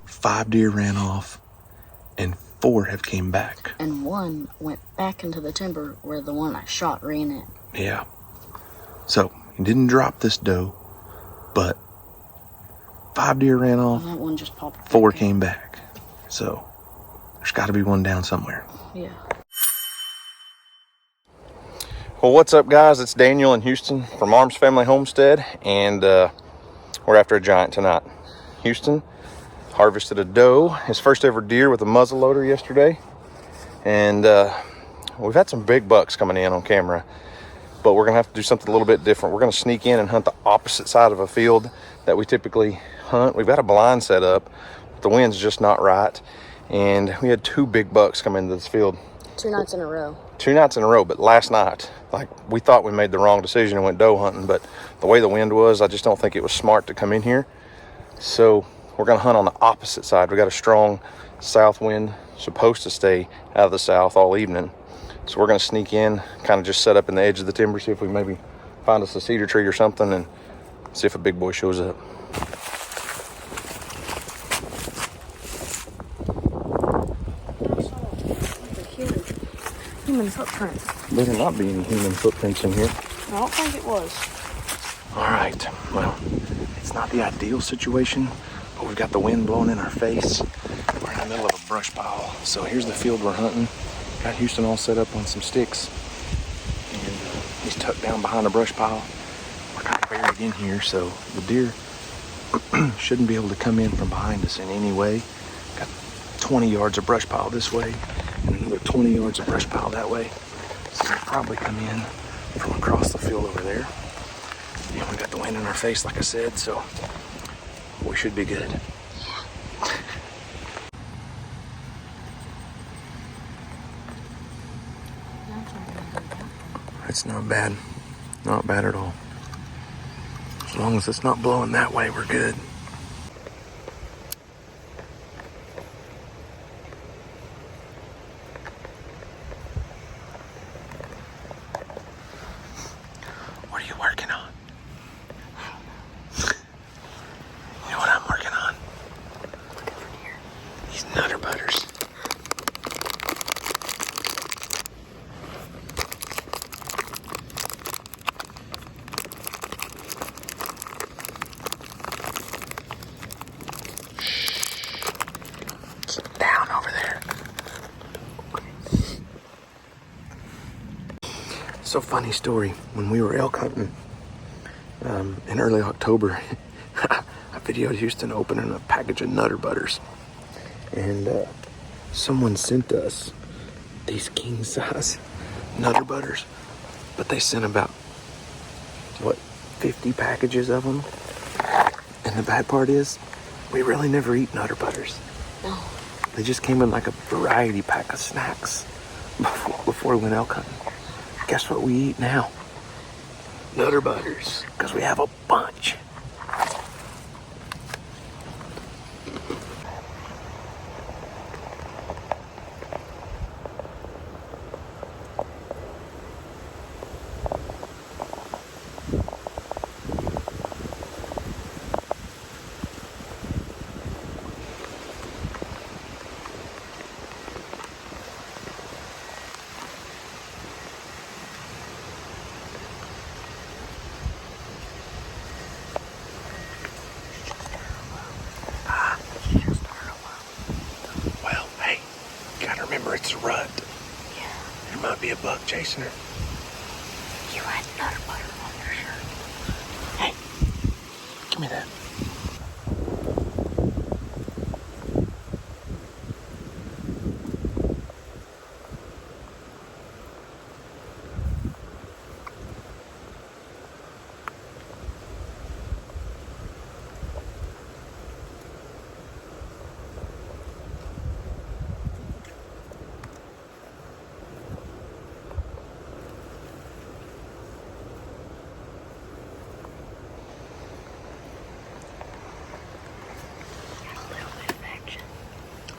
5 deer ran off, and 4 have came back. And 1 went back into the timber where the one I shot ran in. Yeah. So, he didn't drop this doe, but 5 deer ran off, And that one just popped 4 back came back. So, there's got to be one down somewhere. Yeah. Well, what's up, guys? It's Daniel in Houston from Arms Family Homestead, and we're after a giant tonight. Houston harvested a doe, his first ever deer with a muzzle loader yesterday, and we've had some big bucks coming in on camera, but we're gonna have to do something a little bit different. We're gonna sneak in and hunt the opposite side of a field that we typically hunt. We've got a blind set up, but the wind's just not right, and we had 2 big bucks come into this field. 2 nights in a row. 2 nights in a row, but last night, like, we thought we made the wrong decision and went doe hunting, but the way the wind was, I just don't think it was smart to come in here. So we're gonna hunt on the opposite side. We got a strong south wind, supposed to stay out of the south all evening. So we're gonna sneak in, kind of just set up in the edge of the timber, see if we maybe find us a cedar tree or something, and see if a big boy shows up. Human footprint. Better not be any human footprints in here. I don't think it was. All right, well, it's not the ideal situation, but we've got the wind blowing in our face. We're in the middle of a brush pile. So here's the field we're hunting. Got Houston all set up on some sticks, and he's tucked down behind a brush pile. We're kind of buried in here, so the deer shouldn't be able to come in from behind us in any way. Got 20 yards of brush pile this way, and another 20 yards of brush pile that way. So they'll probably come in from across the field over there. And we got the wind in our face, like I said, so we should be good. It's not bad. Not bad at all. As long as it's not blowing that way, we're good. What are you working on? You know what I'm working on? These nutter butters. Keep down over there. So, funny story. When we were elk hunting in early October, I videoed Houston opening a package of Nutter Butters, and someone sent us these king size Nutter Butters, but they sent about 50 packages of them. And the bad part is, we really never eat Nutter Butters. No. They just came in like a variety pack of snacks before we went elk hunting. Guess what we eat now? Nutter Butters, because we have a bunch. Well, hey, gotta remember it's a rut. Yeah. There might be a buck chasing her. You had nutter butter on your shirt. Hey, give me that.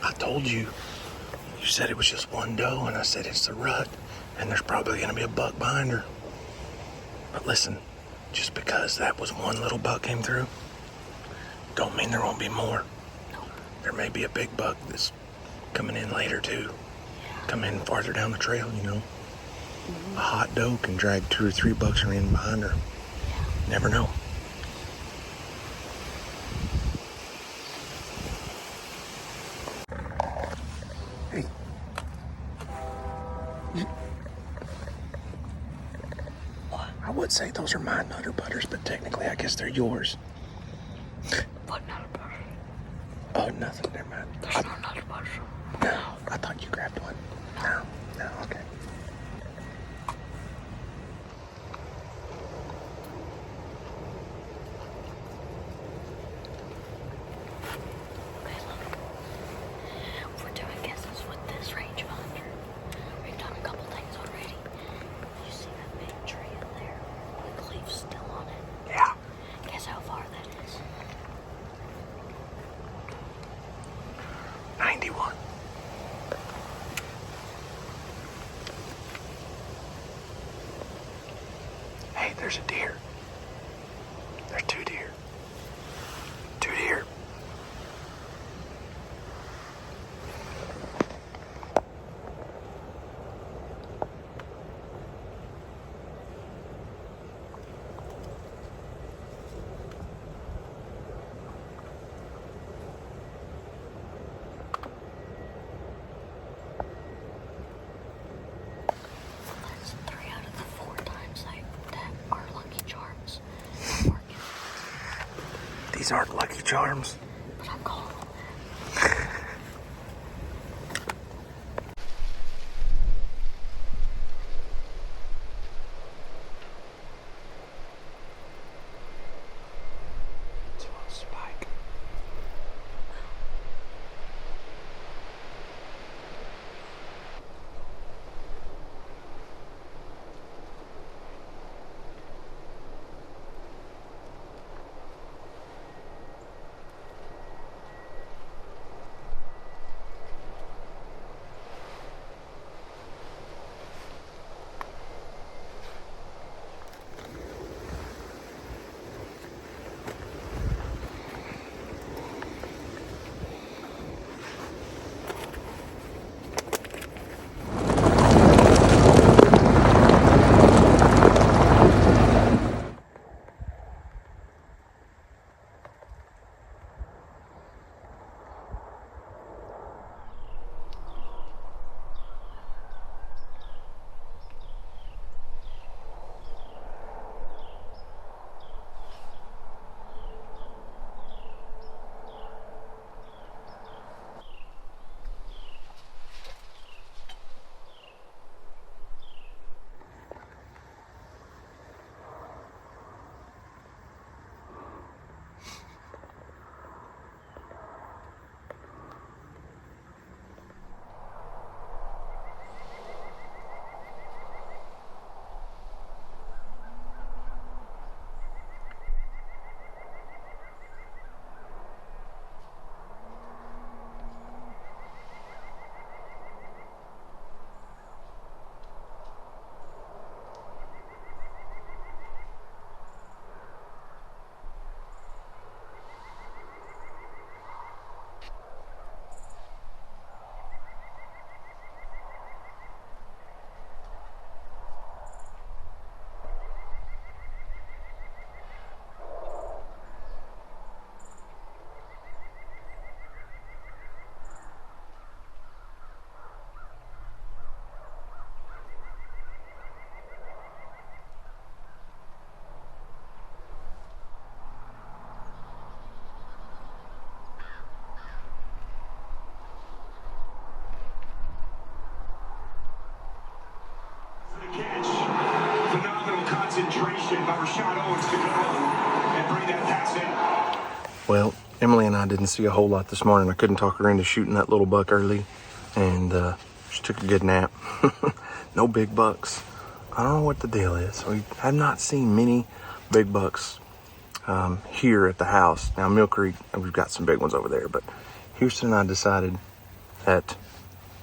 I told you. You said it was just one doe, and I said it's a rut, and there's probably going to be a buck behind her. But listen, just because that was one little buck came through, don't mean there won't be more. there may be a big buck that's coming in later too. Come in farther down the trail, you know. A hot doe can drag 2 or 3 bucks in behind her. Never know. Hey. I would say those are my Nutter Butters, but technically I guess they're yours. What Nutter Butter? Oh, nothing. Never mind. There's no Nutter Butter. No, I thought you grabbed one. No, okay. Okay, look. We're doing guesses with this rangefinder. We've done a couple things already. You see that big tree in there with leaves still on it? Yeah. Guess how far that is? 91. Hey, there's a deer. There's 2 deer. 2 deer. That's 3 out of the 4 times that our Lucky Charms are working. These aren't Lucky Charms. But I'm calling them that. It's a spike. Well, Emily and I didn't see a whole lot this morning. I couldn't talk her into shooting that little buck early, and she took a good nap. No big bucks. I don't know what the deal is. We have not seen many big bucks here at the house. Now, Mill Creek, we've got some big ones over there, but Houston and I decided that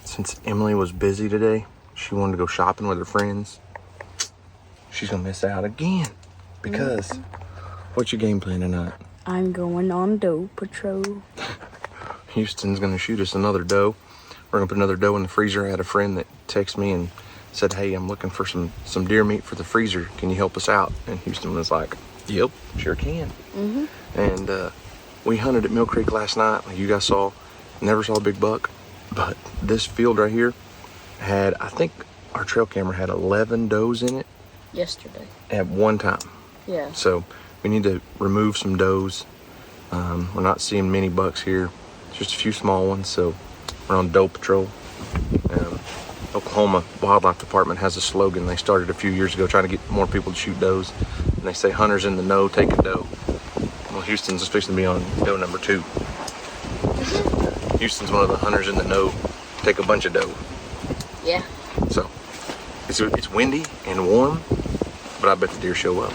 since Emily was busy today, she wanted to go shopping with her friends. She's gonna miss out again because what's your game plan tonight? I'm going on doe patrol. Houston's gonna shoot us another doe. We're gonna put another doe in the freezer. I had a friend that texted me and said, hey, I'm looking for some deer meat for the freezer. Can you help us out? And Houston was like, yep, sure can. And we hunted at Mill Creek last night, like you guys saw. Never saw a big buck, but this field right here had, I think our trail camera had 11 does in it. Yesterday. At one time. Yeah. So we need to remove some does. We're not seeing many bucks here, just a few small ones. So we're on doe patrol. Oklahoma Wildlife Department has a slogan they started a few years ago trying to get more people to shoot does. And they say, hunters in the know, take a doe. Well, Houston's supposed to be on doe number 2. Houston's one of the hunters in the know, take a bunch of doe. Yeah. So it's windy and warm, but I bet the deer show up.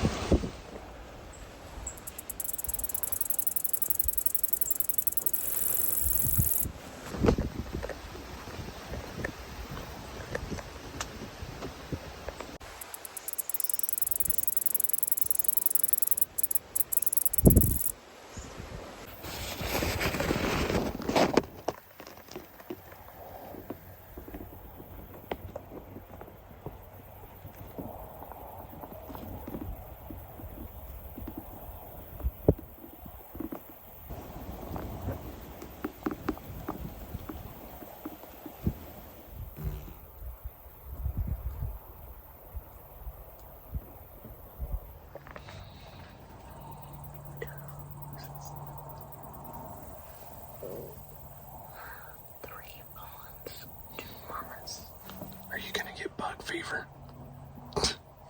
Are you gonna get bug fever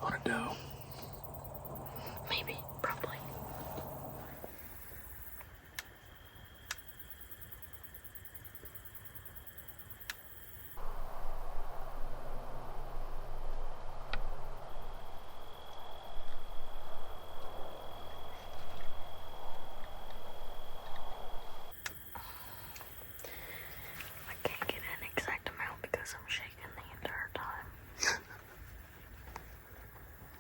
on a doe? Maybe. Probably. I can't get an exact amount because I'm shaking the entire time.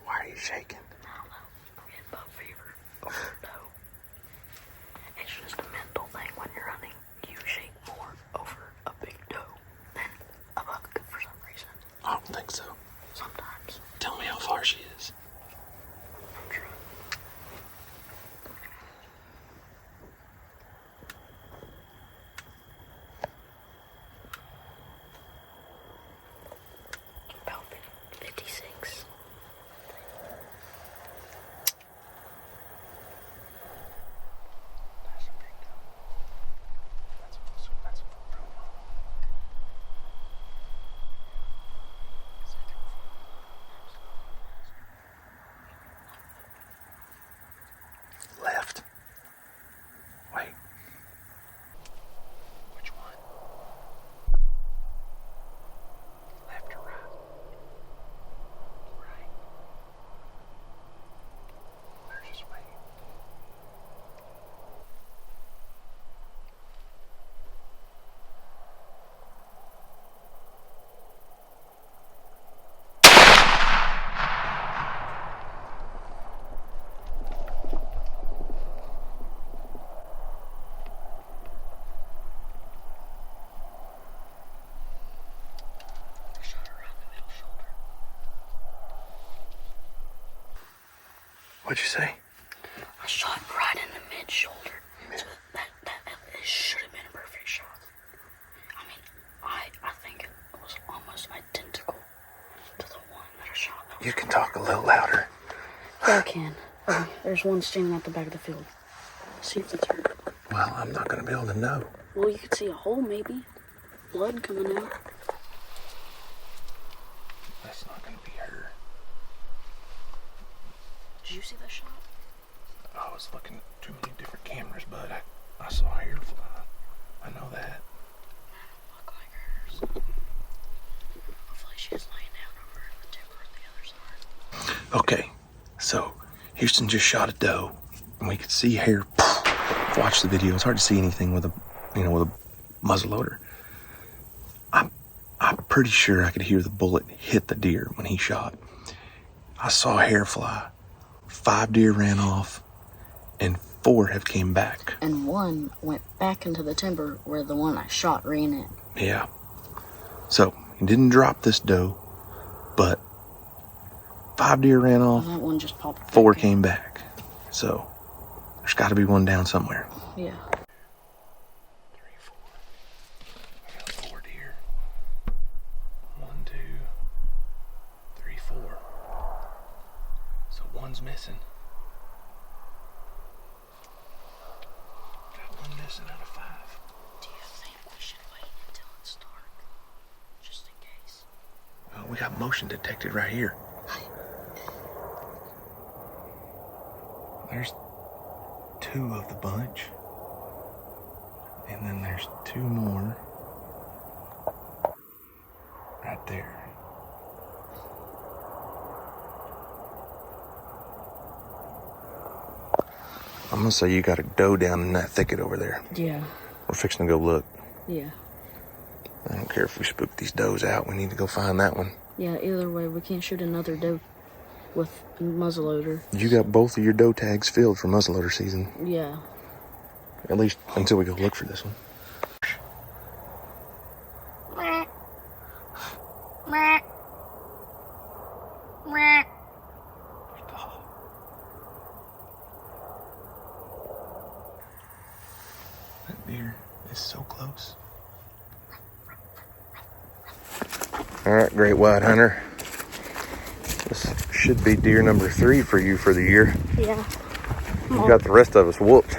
Why are you shaking? I don't know. I'm getting bug fever over a doe. It's just a mental thing when you're hunting. You shake more over a big doe than a buck for some reason. I don't think so. Sometimes. Tell me how far she is. I'm trying. About 56. That's a big doe. That's a real mama. Left. Wait. Which one? Left or right? Right. They're just waiting. I shot her right in the middle shoulder. What'd you say? I shot right in the mid shoulder. So that it should have been a perfect shot. I mean, I think it was almost identical to the one that I shot. You can talk a little louder. Yeah, I can. Okay, there's one standing at the back of the field. See if it's her. Well, I'm not gonna be able to know. Well, you could see a hole maybe. Blood coming out. That's not gonna be her. Did you see that shot? I was looking at too many different cameras, but I saw hair fly. I know that. Look like hers. Hopefully she's laying down over the timber on the other side. Okay, so Houston just shot a doe, and we could see hair. Watch the video. It's hard to see anything with a muzzle loader. I'm pretty sure I could hear the bullet hit the deer when he shot. I saw hair fly. 5 deer ran off, and 4 have came back. And 1 went back into the timber where the one I shot ran in. Yeah. So, he didn't drop this doe, but 5 deer ran off, And that one just popped 4 back came back. So, there's got to be one down somewhere. in. Yeah. 3, 4. I got 4 deer. 1, 2, 3, 4. So, one's missing. Got one missing out of 5. Do you think we should wait until it's dark? Just in case. Oh, we got motion detected right here. There's 2 of the bunch. And then there's 2 more. Right there. I'm gonna say you got a doe down in that thicket over there. Yeah. We're fixing to go look. Yeah. I don't care if we spook these does out. We need to go find that one. Yeah, either way, we can't shoot another doe with muzzleloader. You got both of your doe tags filled for muzzleloader season. Yeah. At least until we go look for this one. That deer is so close. All right, great white hunter. This should be deer number 3 for you for the year. Yeah. You got the rest of us whooped.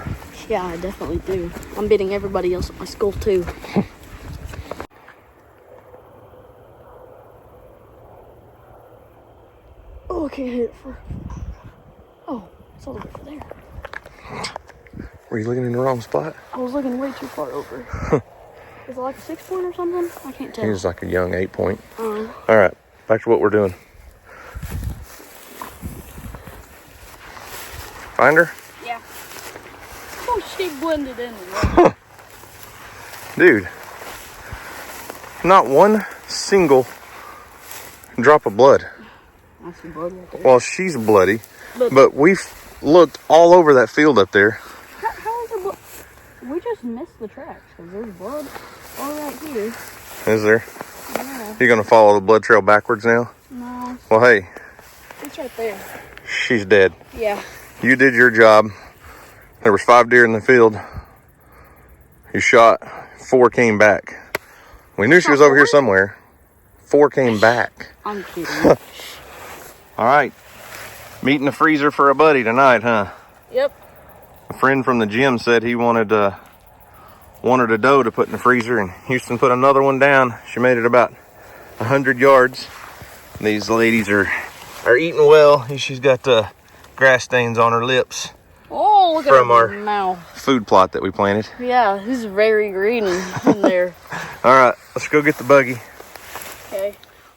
Yeah, I definitely do. I'm beating everybody else at my school, too. Oh, I can't hit it for... Oh, it's all over there. Were you looking in the wrong spot? I was looking way too far over. Is it like a 6-point or something? I can't tell. Here's like a young 8-point. All right, back to what we're doing. Find her? Yeah. Oh, she blended in. Right? Dude, not one single drop of blood. That's some blood right there. Well, she's bloody, But- but we've looked all over that field up there. How is there blood? We just missed the tracks because there's blood all right here. Is there? Yeah. You gonna follow the blood trail backwards now? No, Well, hey, it's right there. she's dead. Yeah. You did your job. There was 5 deer in the field. You shot, 4 came back. We knew she was over here somewhere. 4 came back. I'm kidding. All right, meat in the freezer for a buddy tonight, huh? Yep. A friend from the gym said he wanted a doe to put in the freezer, and Houston put another one down. She made it about 100 yards. These ladies are eating well. She's got grass stains on her lips Oh, look at From her our- mouth. food plot that we planted. Yeah, he's very green in there. All right, let's go get the buggy. Okay.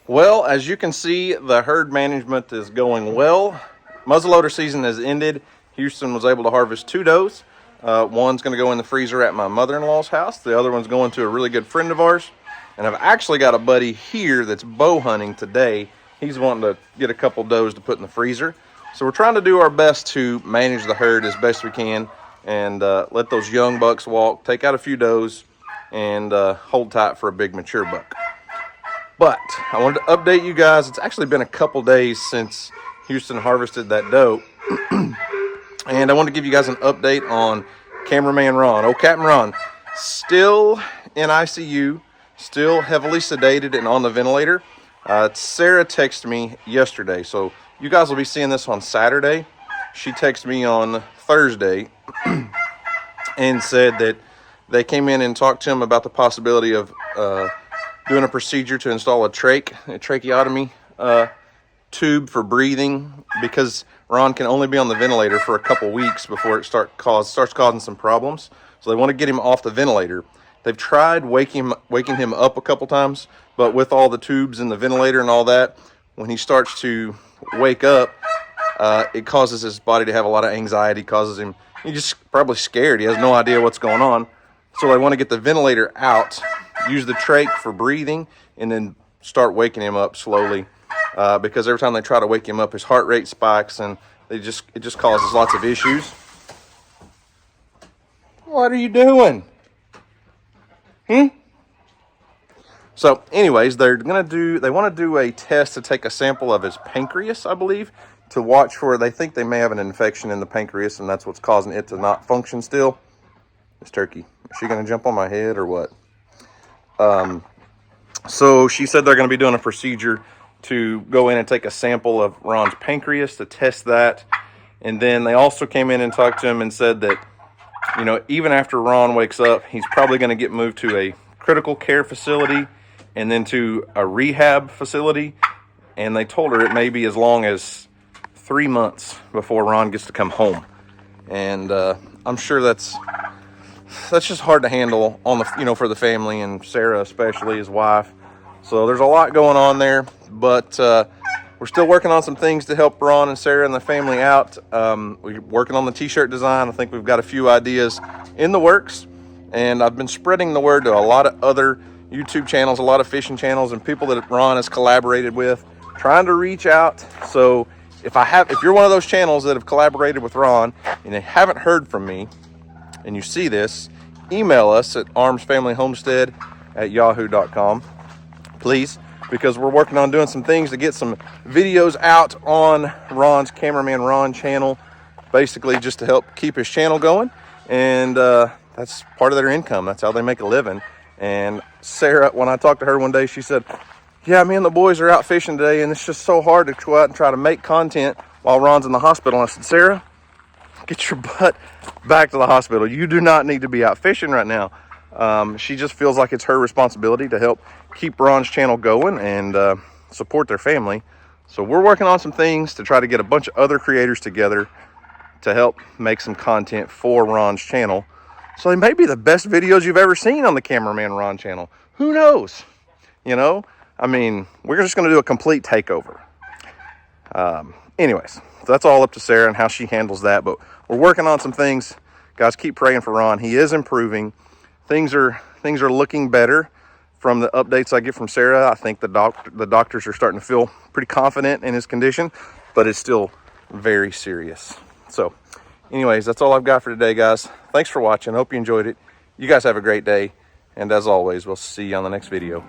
Well, as you can see, the herd management is going well. Muzzleloader season has ended. Houston was able to harvest 2 does. One's going to go in the freezer at my mother-in-law's house. The other one's going to a really good friend of ours. And I've actually got a buddy here that's bow hunting today. He's wanting to get a couple does to put in the freezer. So we're trying to do our best to manage the herd as best we can and let those young bucks walk, take out a few does, and hold tight for a big mature buck. But I wanted to update you guys. It's actually been a couple days since Houston harvested that doe. And I want to give you guys an update on cameraman Ron. Oh, Captain Ron, still in ICU, still heavily sedated and on the ventilator. Sarah texted me yesterday, so you guys will be seeing this on Saturday. She texted me on Thursday and said that they came in and talked to him about the possibility of doing a procedure to install a tracheotomy tube for breathing, because Ron can only be on the ventilator for a couple weeks before it starts causing some problems. So they want to get him off the ventilator. They've tried waking him up a couple times, but with all the tubes in the ventilator and all that, when he starts to wake up, it causes his body to have a lot of anxiety, he's just probably scared. He has no idea what's going on. So they want to get the ventilator out, use the trach for breathing, and then start waking him up slowly. Because every time they try to wake him up, his heart rate spikes, and it just causes lots of issues. What are you doing? So anyways, they want to do a test to take a sample of his pancreas, I believe, to watch for, they think they may have an infection in the pancreas, and that's what's causing it to not function still. This turkey, is she going to jump on my head or what? So she said they're going to be doing a procedure to go in and take a sample of Ron's pancreas to test that. And then they also came in and talked to him and said that, you know, even after Ron wakes up, he's probably going to get moved to a critical care facility and then to a rehab facility. And they told her it may be as long as 3 months before Ron gets to come home. And I'm sure that's just hard to handle on the, you know, for the family, and Sarah especially, his wife. So there's a lot going on there, but we're still working on some things to help Ron and Sarah and the family out. We're working on the t-shirt design. I think we've got a few ideas in the works, and I've been spreading the word to a lot of other YouTube channels, a lot of fishing channels, and people that Ron has collaborated with, trying to reach out. So if you're one of those channels that have collaborated with Ron and they haven't heard from me, and you see this, email us at armsfamilyhomestead@yahoo.com, please, because we're working on doing some things to get some videos out on Ron's Cameraman Ron channel, basically just to help keep his channel going. And that's part of their income. That's how they make a living. And Sarah, when I talked to her one day, she said, yeah, me and the boys are out fishing today, and it's just so hard to go out and try to make content while Ron's in the hospital. And I said, Sarah, get your butt back to the hospital. You do not need to be out fishing right now. She just feels like it's her responsibility to help keep Ron's channel going and support their family. So we're working on some things to try to get a bunch of other creators together to help make some content for Ron's channel. So they may be the best videos you've ever seen on the Cameraman Ron channel. Who knows? You know, I mean, we're just going to do a complete takeover. Anyways, so that's all up to Sarah and how she handles that. But we're working on some things. Guys, keep praying for Ron. He is improving. Things are looking better from the updates I get from Sarah. I think the doctors are starting to feel pretty confident in his condition, but it's still very serious. So anyways, that's all I've got for today, guys. Thanks for watching. Hope you enjoyed it. You guys have a great day. And as always, we'll see you on the next video.